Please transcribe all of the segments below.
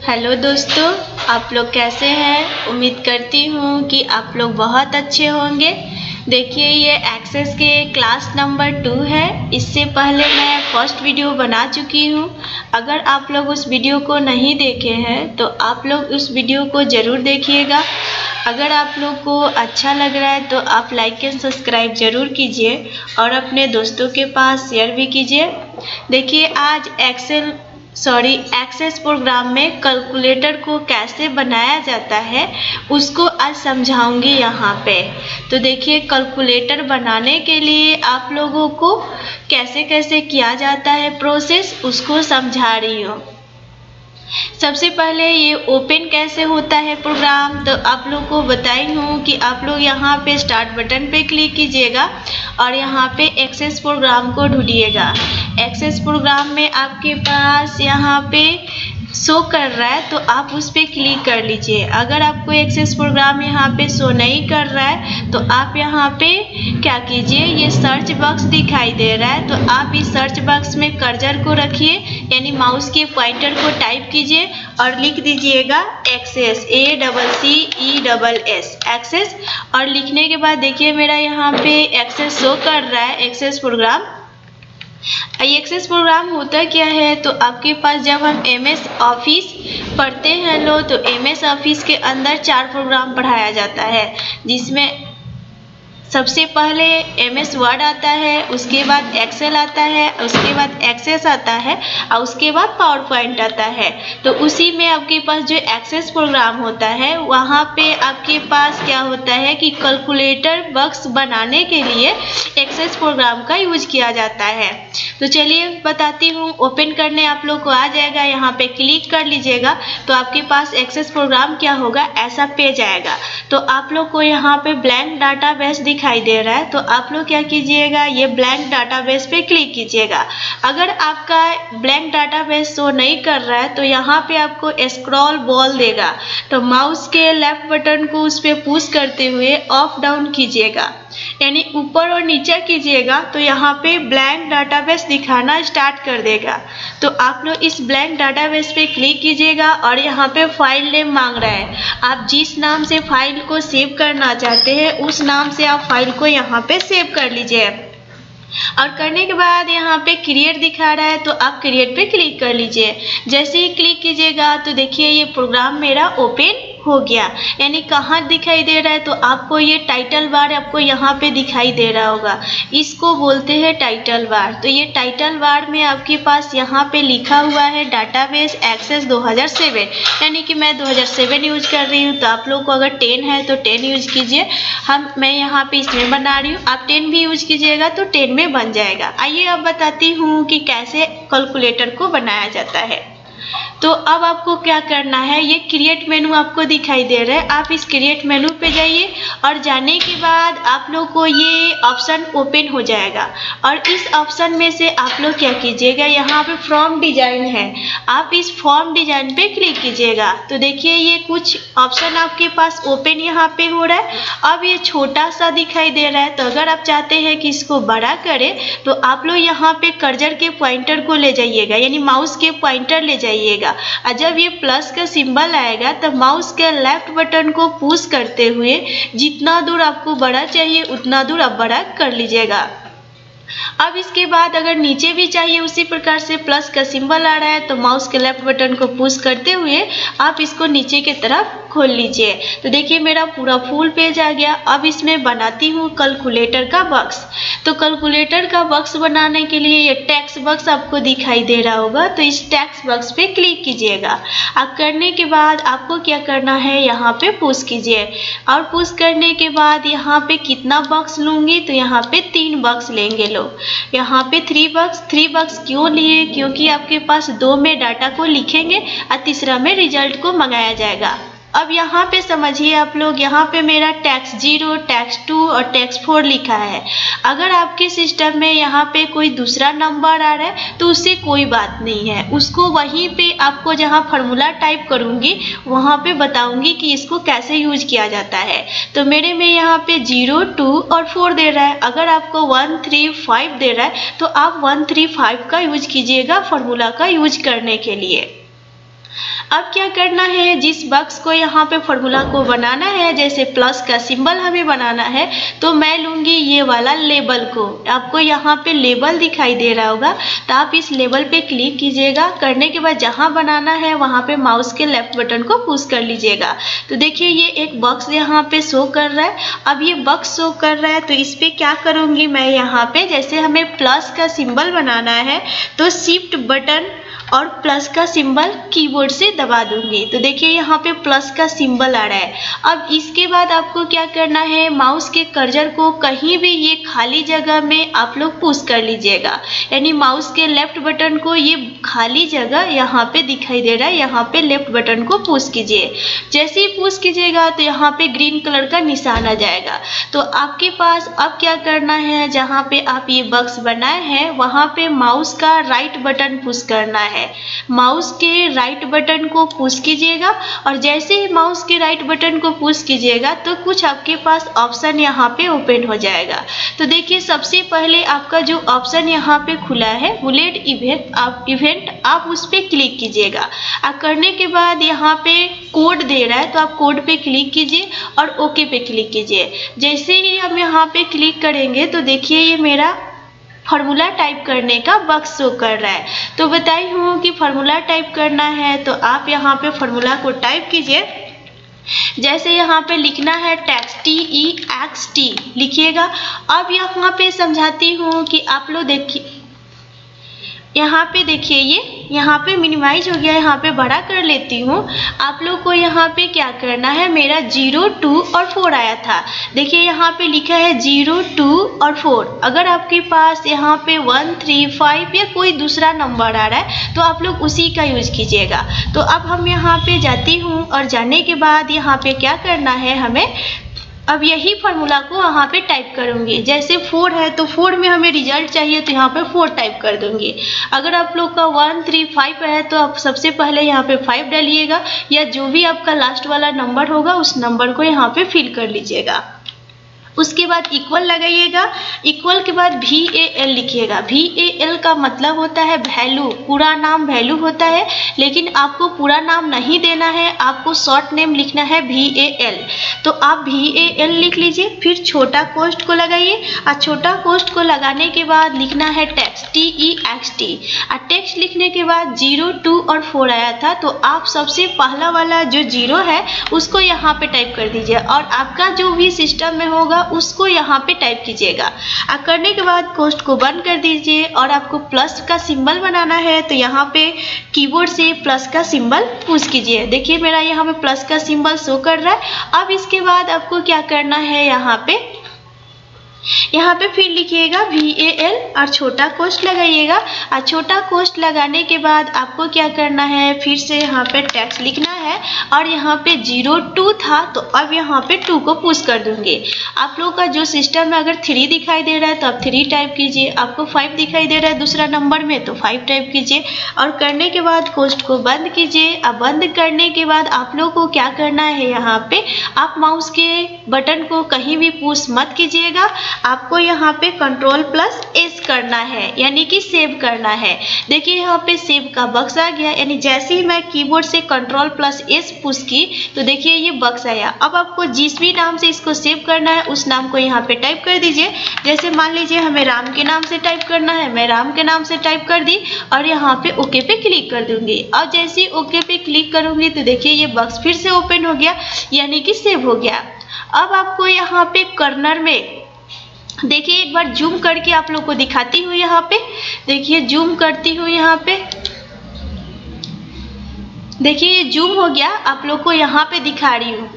Hello दोस्तों, आप लोग कैसे हैं। उम्मीद करती हूँ कि आप लोग बहुत अच्छे होंगे। देखिए, ये एक्सेस के क्लास नंबर 2 है। इससे पहले मैं फर्स्ट वीडियो बना चुकी हूँ। अगर आप लोग उस वीडियो को नहीं देखे हैं तो आप लोग उस वीडियो को ज़रूर देखिएगा। अगर आप लोग को अच्छा लग रहा है तो आप लाइक एंड सब्सक्राइब ज़रूर कीजिए और अपने दोस्तों के पास शेयर भी कीजिए। देखिए, आज एक्सेस प्रोग्राम में कैलकुलेटर को कैसे बनाया जाता है उसको आज समझाऊंगी यहाँ पे। तो देखिए, कैलकुलेटर बनाने के लिए आप लोगों को कैसे कैसे किया जाता है प्रोसेस, उसको समझा रही हूँ। सबसे पहले ये ओपन कैसे होता है प्रोग्राम, तो आप लोग को बताई हूँ कि आप लोग यहाँ पे स्टार्ट बटन पे क्लिक कीजिएगा और यहाँ पे एक्सेस प्रोग्राम को ढूंढिएगा। एक्सेस प्रोग्राम में आपके पास यहाँ पे शो कर रहा है तो आप उस पर क्लिक कर लीजिए। अगर आपको एक्सेस प्रोग्राम यहाँ पे शो नहीं कर रहा है तो आप यहाँ पे क्या कीजिए, ये सर्च बॉक्स दिखाई दे रहा है तो आप इस सर्च बॉक्स में कर्सर को रखिए, यानी माउस के पॉइंटर को टाइप कीजिए और लिख दीजिएगा एक्सेस, ACCESS एक्सेस। और लिखने के बाद देखिए मेरा यहाँ पे एक्सेस शो कर रहा है, एक्सेस प्रोग्राम। एक्सेस प्रोग्राम होता क्या है, तो आपके पास जब हम MS ऑफिस पढ़ते हैं लोग तो MS ऑफिस के अंदर 4 प्रोग्राम पढ़ाया जाता है, जिसमें सबसे पहले MS वर्ड आता है, उसके बाद एक्सेल आता है, उसके बाद एक्सेस आता है और उसके बाद पावर पॉइंट आता है। तो उसी में आपके पास जो एक्सेस प्रोग्राम होता है वहाँ पे आपके पास क्या होता है कि कैलकुलेटर बॉक्स बनाने के लिए एक्सेस प्रोग्राम का यूज किया जाता है। तो चलिए बताती हूँ। ओपन करने आप लोग को आ जाएगा, यहाँ पे क्लिक कर लीजिएगा तो आपके पास एक्सेस प्रोग्राम क्या होगा, ऐसा पेज आएगा। तो आप लोग को यहाँ पे ब्लैंक डाटाबेस दिखाई दे रहा है तो आप लोग क्या कीजिएगा, ये ब्लैंक डाटाबेस पे क्लिक कीजिएगा। अगर आपका ब्लैंक डाटाबेस शो नहीं कर रहा है तो यहाँ पे आपको स्क्रॉल बॉल देगा, तो माउस के लेफ्ट बटन को उस पर पुश करते हुए अप डाउन कीजिएगा, यानी ऊपर और नीचे कीजिएगा तो यहाँ पे ब्लैंक डाटाबेस दिखाना स्टार्ट कर देगा। तो आप लोग इस ब्लैंक डाटाबेस पे क्लिक कीजिएगा और यहाँ पे फाइल नेम मांग रहा है। आप जिस नाम से फाइल को सेव करना चाहते हैं उस नाम से आप फाइल को यहाँ पे सेव कर लीजिए। और करने के बाद यहाँ पे क्रिएट दिखा रहा है तो आप क्रिएट पे क्लिक कर लीजिए। जैसे ही क्लिक कीजिएगा तो देखिए ये प्रोग्राम मेरा ओपन हो गया। यानी कहाँ दिखाई दे रहा है, तो आपको ये टाइटल बार आपको यहाँ पे दिखाई दे रहा होगा, इसको बोलते हैं टाइटल बार। तो ये टाइटल बार में आपके पास यहाँ पे लिखा हुआ है डाटाबेस एक्सेस 2007, यानी कि मैं 2007 यूज कर रही हूँ। तो आप लोग को अगर 10 है तो 10 यूज कीजिए। मैं यहाँ पे इसमें बना रही हूँ, आप 10 भी यूज कीजिएगा तो 10 में बन जाएगा। आइए अब बताती हूँ कि कैसे कैलकुलेटर को बनाया जाता है। तो अब आपको क्या करना है, ये क्रिएट मेनू आपको दिखाई दे रहा है, आप इस क्रिएट मेनू पे जाइए और जाने के बाद आप लोग को ये ऑप्शन ओपन हो जाएगा। और इस ऑप्शन में से आप लोग क्या कीजिएगा, यहाँ पे फॉर्म डिजाइन है, आप इस फॉर्म डिजाइन पे क्लिक कीजिएगा। तो देखिए ये कुछ ऑप्शन आपके पास ओपन यहाँ पे हो रहा है। अब ये छोटा सा दिखाई दे रहा है, तो अगर आप चाहते हैं कि इसको बड़ा करें तो आप लोग यहाँ पे कर्सर के पॉइंटर को ले जाइएगा, यानी माउस के पॉइंटर ले जाइएगा। और जब ये प्लस का सिंबल आएगा तो माउस के लेफ्ट बटन को पुश करते हुए जितना दूर आपको बड़ा चाहिए उतना दूर आप बड़ा कर लीजिएगा। अब इसके बाद अगर नीचे भी चाहिए उसी प्रकार से प्लस का सिंबल आ रहा है तो माउस के लेफ्ट बटन को पुश करते हुए आप इसको नीचे की तरफ खोल लीजिए। तो देखिए मेरा पूरा फुल पेज आ गया। अब इसमें बनाती हूँ कैलकुलेटर का बॉक्स। तो कैलकुलेटर का बॉक्स बनाने के लिए ये टेक्स्ट बॉक्स आपको दिखाई दे रहा होगा, तो इस टेक्स्ट बॉक्स पे क्लिक कीजिएगा। अब करने के बाद आपको क्या करना है, यहाँ पे पुश कीजिए और पुश करने के बाद यहाँ पे कितना बॉक्स लूँगी, तो यहाँ पे 3 बॉक्स लेंगे लोग। यहाँ पे 3 बॉक्स क्यों लिए, क्योंकि आपके पास 2 में डाटा को लिखेंगे और तीसरा में रिजल्ट को मंगाया जाएगा। अब यहाँ पे समझिए आप लोग, यहाँ पे मेरा टैक्स 0, टैक्स 2 और टैक्स 4 लिखा है। अगर आपके सिस्टम में यहाँ पे कोई दूसरा नंबर आ रहा है तो उससे कोई बात नहीं है, उसको वहीं पे आपको जहाँ फार्मूला टाइप करूँगी वहाँ पे बताऊँगी कि इसको कैसे यूज किया जाता है। तो मेरे में यहाँ पे 0, 2 और 4 दे रहा है। अगर आपको 1, 3, 5 दे रहा है तो आप 1, 3, 5 का यूज कीजिएगा फार्मूला का यूज करने के लिए। अब क्या करना है, जिस बॉक्स को यहाँ पे फॉर्मूला को बनाना है, जैसे प्लस का सिंबल हमें बनाना है, तो मैं लूँगी ये वाला लेबल को। आपको यहाँ पे लेबल दिखाई दे रहा होगा, तो आप इस लेबल पे क्लिक कीजिएगा। करने के बाद जहाँ बनाना है वहाँ पे माउस के लेफ्ट बटन को पुश कर लीजिएगा। तो देखिए ये एक बॉक्स यहाँ पे शो कर रहा है। अब ये बॉक्स शो कर रहा है तो इस पे क्या करूँगी मैं, यहाँ पे जैसे हमें प्लस का सिंबल बनाना है तो शिफ्ट बटन और प्लस का सिंबल कीबोर्ड से दबा दूंगी। तो देखिए यहाँ पे प्लस का सिंबल आ रहा है। अब इसके बाद आपको क्या करना है, माउस के कर्सर को कहीं भी ये खाली जगह में आप लोग पुश कर लीजिएगा। यानी माउस के लेफ्ट बटन को ये खाली जगह यहाँ पे दिखाई दे रहा है, यहाँ पे लेफ्ट बटन को पुश कीजिए। जैसे ही पुश कीजिएगा तो यहाँ पे ग्रीन कलर का निशान आ जाएगा। तो आपके पास अब क्या करना है, जहाँ पे आप ये बॉक्स बनाए हैं वहाँ पे माउस का राइट बटन पुश करना है। माउस के राइट बटन को पुश कीजिएगा और जैसे ही माउस के राइट बटन को पुश कीजिएगा तो कुछ आपके पास ऑप्शन यहाँ पे ओपन हो जाएगा। तो देखिए सबसे पहले आपका जो ऑप्शन यहाँ पे खुला है बुलेट इवेंट, आप उस पर क्लिक कीजिएगा। करने के बाद यहाँ पे कोड दे रहा है तो आप कोड पे क्लिक कीजिए और ओके पे क्लिक कीजिए। जैसे ही हम यहाँ पे क्लिक करेंगे तो देखिए ये मेरा फार्मूला टाइप करने का बॉक्स शो कर रहा है। तो बताई हूँ कि फार्मूला टाइप करना है तो आप यहाँ पे फार्मूला को टाइप कीजिए। जैसे यहाँ पे लिखना है टेक्स्ट TEXT लिखिएगा। अब यहाँ पे समझाती हूँ कि आप लोग देखिए, यहाँ पे देखिए ये यहाँ पे मिनिमाइज हो गया, यहाँ पे बड़ा कर लेती हूँ। आप लोग को यहाँ पे क्या करना है, मेरा 0, 2 और 4 आया था। देखिए यहाँ पे लिखा है 0, 2 और 4। अगर आपके पास यहाँ पे 1, 3, 5 या कोई दूसरा नंबर आ रहा है तो आप लोग उसी का यूज कीजिएगा। तो अब हम यहाँ पे जाती हूँ और जाने के बाद यहाँ पे क्या करना है, हमें अब यही फार्मूला को यहाँ पे टाइप करूँगी। जैसे 4 है तो 4 में हमें रिजल्ट चाहिए तो यहाँ पे 4 टाइप कर दूँगी। अगर आप लोग का 1, 3, 5 है तो आप सबसे पहले यहाँ पे 5 डालिएगा या जो भी आपका लास्ट वाला नंबर होगा उस नंबर को यहाँ पे फिल कर लीजिएगा। उसके बाद इक्वल लगाइएगा। इक्वल के बाद VAL लिखिएगा। VAL का मतलब होता है वैल्यू, पूरा नाम वैल्यू होता है, लेकिन आपको पूरा नाम नहीं देना है, आपको शॉर्ट नेम लिखना है VAL। तो आप VAL लिख लीजिए, फिर छोटा कोष्ठ को लगाइए और छोटा कोष्ठ को लगाने के बाद लिखना है टेक्स्ट TEXT। और टेक्स्ट लिखने के बाद 0, 2 और 4 आया था तो आप सबसे पहला वाला जो 0 है उसको यहाँ पे टाइप कर दीजिए और आपका जो भी सिस्टम में होगा उसको यहाँ पे टाइप कीजिएगा। करने के बाद कोष्ठ को बंद कर दीजिए और आपको प्लस का सिंबल बनाना है तो यहाँ पे कीबोर्ड से प्लस का सिंबल पुश कीजिए। देखिए मेरा यहाँ पे प्लस का सिंबल शो कर रहा है। अब इसके बाद आपको क्या करना है, यहाँ पे फिर लिखिएगा VAL और छोटा कोष्ठ लगाइएगा। और छोटा कोष्ठ लगाने के बाद आपको क्या करना है, फिर से यहाँ पे टेक्स्ट लिखना है और यहाँ पे 0, 2 था तो अब यहाँ पे 2 को पुश कर दूंगे। आप लोग का जो सिस्टम में अगर 3 दिखाई दे रहा है तो आप 3 टाइप कीजिए, आपको 5 दिखाई दे रहा है दूसरा नंबर में तो 5 टाइप कीजिए और करने के बाद कोष्ठ को बंद कीजिए। अब बंद करने के बाद आप लोग को क्या करना है, यहाँ पे आप माउस के बटन को कहीं भी पुश मत कीजिएगा, आपको यहाँ पे Ctrl+S करना है यानी कि सेव करना है। देखिए यहाँ पे सेव का बॉक्स आ गया, यानी जैसे ही मैं कीबोर्ड से Ctrl+S पुश की तो देखिए ये बॉक्स आया। अब आपको जिस भी नाम से इसको सेव करना है उस नाम को यहाँ पे टाइप कर दीजिए। जैसे मान लीजिए हमें राम के नाम से टाइप करना है, मैं राम के नाम से टाइप कर दी और यहाँ पे ओके पे क्लिक कर दूंगी। और जैसे ही ओके पे क्लिक करूंगी तो देखिए ये बॉक्स फिर से ओपन हो गया यानी कि सेव हो गया। अब आपको यहाँ पे कॉर्नर में देखिए एक बार जूम करके आप लोग को दिखाती हूँ। यहाँ पे देखिए जूम करती हूँ, यहाँ पे देखिए ये जूम हो गया, आप लोग को यहाँ पे दिखा रही हूँ।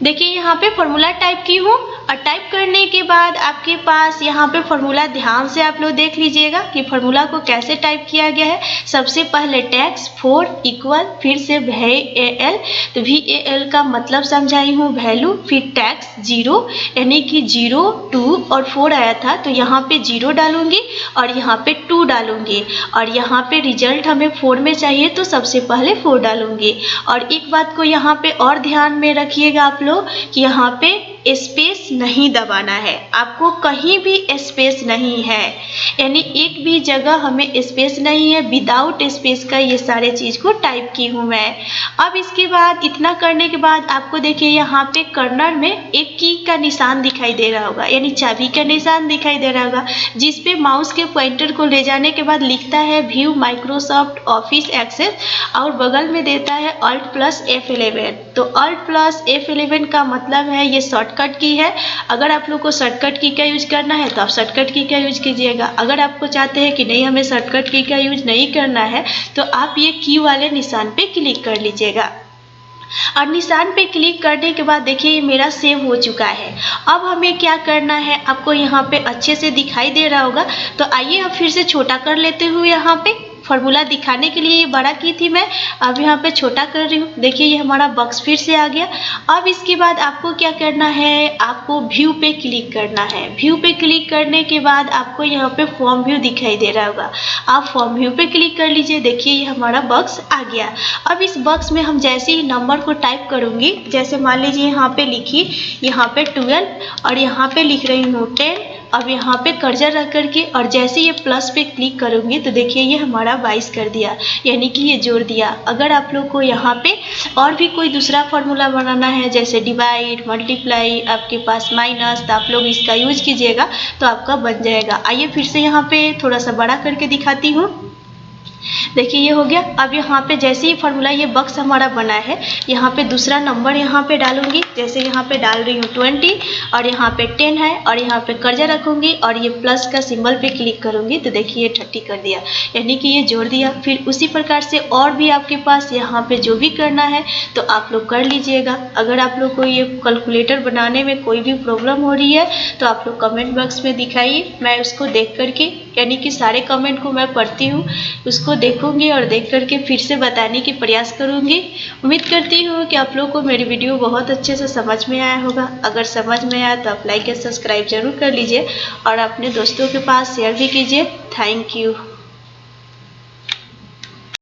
देखिए यहाँ पे फॉर्मूला टाइप की हूँ और टाइप करने के बाद आपके पास यहाँ पे फॉर्मूला ध्यान से आप लोग देख लीजिएगा कि फॉर्मूला को कैसे टाइप किया गया है। सबसे पहले टेक्स्ट 4 इक्वल, फिर से VAL, तो VAL का मतलब समझाई हूँ वैल्यू, फिर टेक्स्ट 0 यानी कि 0, 2 और 4 आया था तो यहाँ पे 0 डालूंगी और यहाँ पे 2 डालूंगी और यहाँ पे रिजल्ट हमें 4 में चाहिए तो सबसे पहले 4 डालूंगी। और एक बात को यहाँ पे और ध्यान में रखिएगा आप लोग कि यहाँ पे स्पेस नहीं दबाना है, आपको कहीं भी स्पेस नहीं है, यानी एक भी जगह हमें स्पेस नहीं है। विदाउट स्पेस का ये सारे चीज़ को टाइप की हूँ मैं। अब इसके बाद इतना करने के बाद आपको देखिए यहाँ पे कर्नर में एक की का निशान दिखाई दे रहा होगा, यानी चाबी का निशान दिखाई दे रहा होगा, जिस पे माउस के पॉइंटर को ले जाने के बाद लिखता है व्यू माइक्रोसॉफ्ट ऑफिस एक्सेस और बगल में देता है Alt+F11। तो Alt+F11 का मतलब है ये शॉर्टकट की है। अगर आप लोग को शॉर्टकट की का यूज करना है तो आप शॉर्टकट की का यूज कीजिएगा। अगर आपको चाहते हैं कि नहीं हमें शॉर्टकट की का यूज नहीं करना है तो आप ये की वाले निशान पे क्लिक कर लीजिएगा। और निशान पे क्लिक करने के बाद देखिए ये मेरा सेव हो चुका है। अब हमें क्या करना है, आपको यहाँ पे अच्छे से दिखाई दे रहा होगा, तो आइए अब फिर से छोटा कर लेते हुए यहाँ पे फॉर्मूला दिखाने के लिए ये बड़ा की थी मैं, अब यहाँ पे छोटा कर रही हूँ। देखिए ये हमारा बॉक्स फिर से आ गया। अब इसके बाद आपको क्या करना है, आपको व्यू पे क्लिक करना है। व्यू पे क्लिक करने के बाद आपको यहाँ पे फॉर्म व्यू दिखाई दे रहा होगा, आप फॉर्म व्यू पे क्लिक कर लीजिए। देखिए ये हमारा बॉक्स आ गया। अब इस बॉक्स में हम जैसे ही नंबर को टाइप करूँगी, जैसे मान लीजिए यहाँ पे लिखिए, यहाँ पे 12 और यहाँ पे लिख रही हूँ 10। अब यहाँ पे कर्सर रख करके और जैसे ये प्लस पे क्लिक करूँगी तो देखिए ये हमारा 22 कर दिया, यानी कि ये जोड़ दिया। अगर आप लोग को यहाँ पे और भी कोई दूसरा फार्मूला बनाना है, जैसे डिवाइड, मल्टीप्लाई, आपके पास माइनस, तो आप लोग इसका यूज कीजिएगा तो आपका बन जाएगा। आइए फिर से यहाँ पे थोड़ा सा बड़ा करके दिखाती हूँ। देखिए ये हो गया। अब यहाँ पे जैसे ही फार्मूला ये बॉक्स हमारा बना है, यहाँ पे दूसरा नंबर यहाँ पे डालूंगी, जैसे यहाँ पे डाल रही हूँ 20 और यहाँ पे 10 है और यहाँ पे कर्सर रखूंगी और ये प्लस का सिंबल पे क्लिक करूंगी तो देखिए ये 30 कर दिया, यानी कि ये जोड़ दिया। फिर उसी प्रकार से और भी आपके पास यहाँ पे जो भी करना है तो आप लोग कर लीजिएगा। अगर आप लोग को ये कैलकुलेटर बनाने में कोई भी प्रॉब्लम हो रही है तो आप लोग कमेंट बॉक्स में दिखाइए, मैं उसको देख करके, यानी कि सारे कमेंट को मैं पढ़ती हूँ, उसको देखूंगी और देख करके फिर से बताने की प्रयास करूंगी। उम्मीद करती हूँ कि आप लोग को मेरी वीडियो बहुत अच्छे से समझ में आया होगा। अगर समझ में आया तो आप लाइक या सब्सक्राइब जरूर कर लीजिए और अपने दोस्तों के पास शेयर भी कीजिए। Thank you.